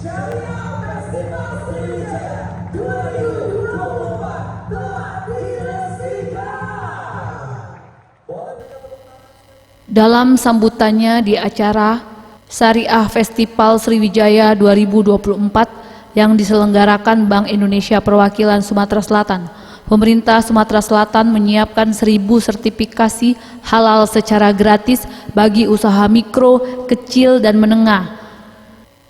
Syariah Festival Sriwijaya 2024 telah diresmikan. Dalam sambutannya di acara Syariah Festival Sriwijaya 2024 yang diselenggarakan Bank Indonesia Perwakilan Sumatera Selatan, pemerintah Sumatera Selatan menyiapkan 1000 sertifikasi halal secara gratis bagi usaha mikro, kecil, dan menengah.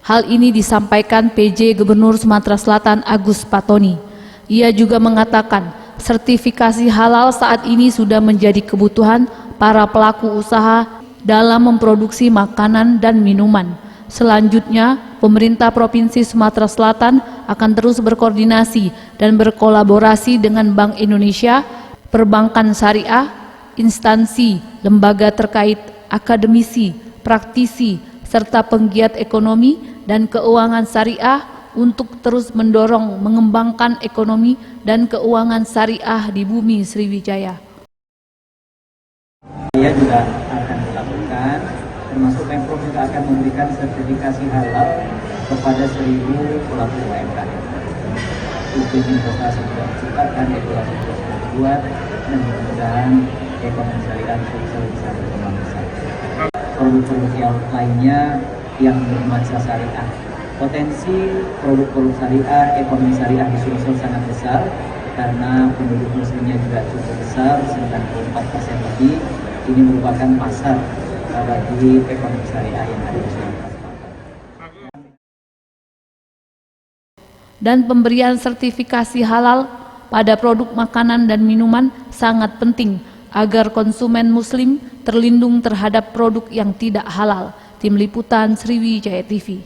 Hal ini disampaikan PJ Gubernur Sumatera Selatan Agus Patoni. Ia juga mengatakan sertifikasi halal saat ini sudah menjadi kebutuhan para pelaku usaha dalam memproduksi makanan dan minuman. Selanjutnya, pemerintah Provinsi Sumatera Selatan akan terus berkoordinasi dan berkolaborasi dengan Bank Indonesia, perbankan syariah, instansi, lembaga terkait, akademisi, praktisi, serta penggiat ekonomi dan keuangan syariah untuk terus mendorong mengembangkan ekonomi dan keuangan syariah di bumi Sriwijaya. Saya juga akan dilakukan, termasuk Pemprov juga akan memberikan sertifikasi halal kepada 1000 pelaku UMKM. Tujuan investasi sudah diciptakan, regulasi sudah dibuat, dan mudah-mudahan ekonomi syariah bisa berkembang besar. Produk-produk yang lainnya yang bernuansa syariah. Potensi produk-produk syariah, ekonomi syariah di Sulsel sangat besar karena penduduk muslimnya juga cukup besar, 94% lebih. Ini merupakan pasar bagi ekonomi syariah yang ada di Sumatera Selatan. Dan pemberian sertifikasi halal pada produk makanan dan minuman sangat penting agar konsumen muslim terlindung terhadap produk yang tidak halal. Tim Liputan Sriwijaya TV.